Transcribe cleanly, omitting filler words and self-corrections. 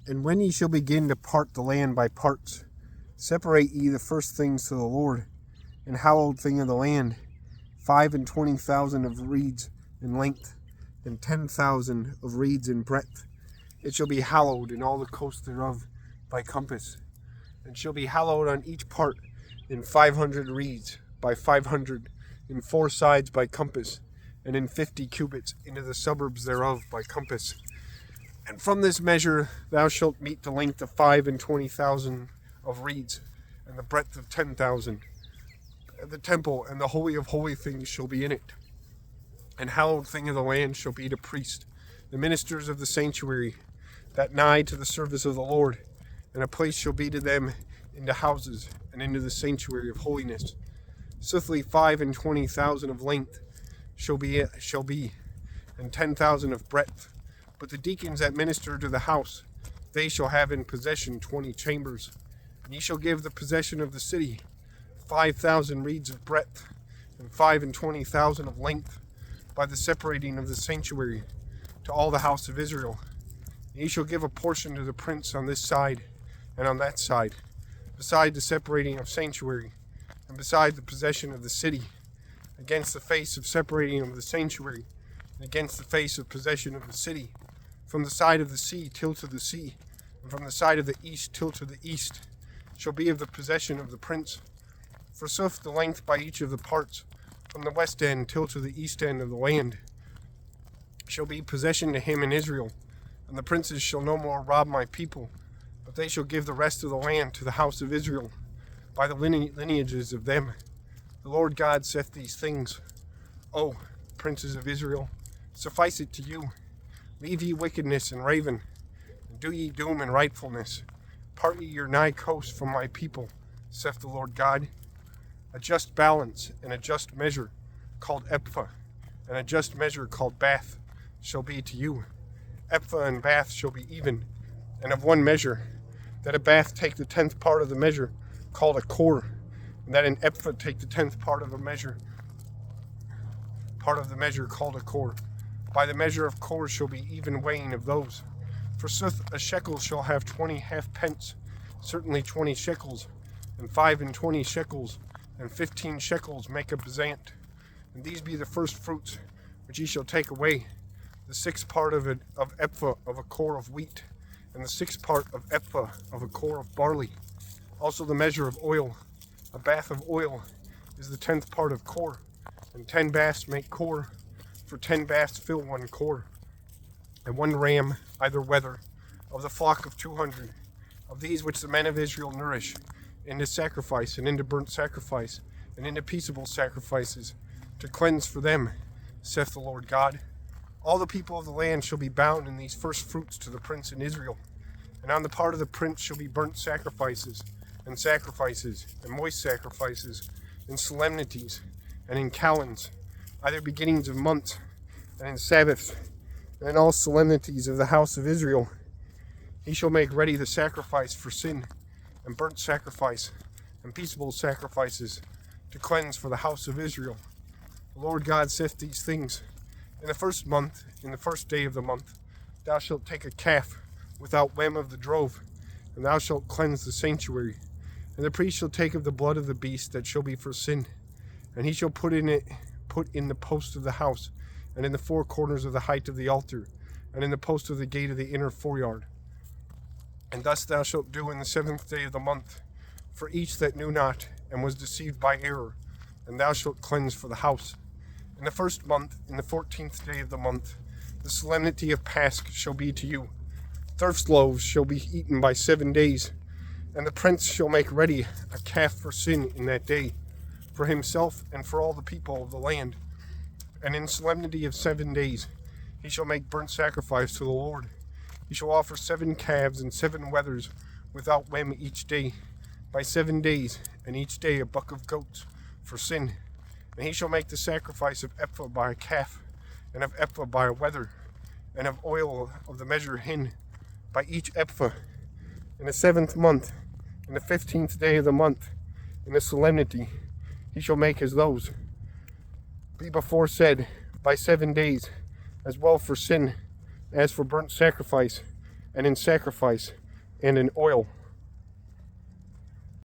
And when ye shall begin to part the land by parts, separate ye the first things to the Lord, and hallowed thing of the land, 25,000 of reeds in length, and 10,000 of reeds in breadth. It shall be hallowed in all the coast thereof by compass, and shall be hallowed on each part in 500 reeds by 500, in 4 sides by compass, and in 50 cubits into the suburbs thereof by compass. And from this measure thou shalt mete the length of 25,000 of reeds, and the breadth of 10,000. And the temple and the holy of holy things shall be in it. And hallowed thing of the land shall be the priest, the ministers of the sanctuary, that nigh to the service of the Lord. And a place shall be to them into houses, and into the sanctuary of holiness. Sithly 25,000 of length shall be, and 10,000 of breadth. But the deacons that minister to the house, they shall have in possession 20 chambers. And ye shall give the possession of the city 5,000 reeds of breadth, and 25,000 of length, by the separating of the sanctuary to all the house of Israel. And ye shall give a portion to the prince on this side and on that side, beside the separating of sanctuary, and beside the possession of the city, against the face of separating of the sanctuary, and against the face of possession of the city, from the side of the sea till to the sea, and from the side of the east till to the east, shall be of the possession of the prince. Forsooth the length by each of the parts, from the west end till to the east end of the land, shall be possession to him in Israel. And the princes shall no more rob my people, but they shall give the rest of the land to the house of Israel, by the lineages of them. The Lord God saith these things. O princes of Israel, suffice it to you. Leave ye wickedness and raven, and do ye doom and rightfulness. Part ye your nigh coast from my people, saith the Lord God. A just balance and a just measure, called ephah, and a just measure called bath, shall be to you. Ephah and bath shall be even, and of one measure, that a bath take the 10th part of the measure, called a core, and that an ephah take the 10th part of the measure called a core. By the measure of cores shall be even weighing of those. Forsooth a shekel shall have 20 halfpence, certainly 20 shekels, and 25 shekels, and 15 shekels make a bezant. And these be the first fruits which ye shall take away, the 6th part of ephah of a core of wheat, and the 6th part of ephah of a core of barley. Also the measure of oil, a bath of oil is the 10th part of core, and 10 baths make core, for 10 baths fill 1 core. And 1 ram, either whether, of the flock of 200, of these which the men of Israel nourish, into sacrifice, and into burnt sacrifice, and into peaceable sacrifices, to cleanse for them, saith the Lord God. All the people of the land shall be bound in these first fruits to the prince in Israel. And on the part of the prince shall be burnt sacrifices, and moist sacrifices, and solemnities, and in calends, either beginnings of months, and in Sabbaths, and in all solemnities of the house of Israel. He shall make ready the sacrifice for sin, and burnt sacrifice, and peaceable sacrifices, to cleanse for the house of Israel. The Lord God saith these things. In the first month, in the first day of the month, thou shalt take a calf without wem of the drove, and thou shalt cleanse the sanctuary. And the priest shall take of the blood of the beast that shall be for sin, and he shall put in the post of the house, and in the 4 corners of the height of the altar, and in the post of the gate of the inner foreyard. And thus thou shalt do in the 7th day of the month, for each that knew not, and was deceived by error, and thou shalt cleanse for the house. In the 1st month, in the 14th day of the month, the solemnity of Pasch shall be to you. Thirst loaves shall be eaten by 7 days, and the prince shall make ready a calf for sin in that day, for himself and for all the people of the land. And in solemnity of 7 days he shall make burnt sacrifice to the Lord. He shall offer 7 calves and 7 wethers without wem each day, by 7 days, and each day a buck of goats for sin. And he shall make the sacrifice of ephah by a calf, and of ephah by a wether, and of oil of the measure hin by each ephah. In the 7th month, in the 15th day of the month, in the solemnity, he shall make as those. Be before said, by 7 days, as well for sin as for burnt sacrifice, and in sacrifice, and in oil.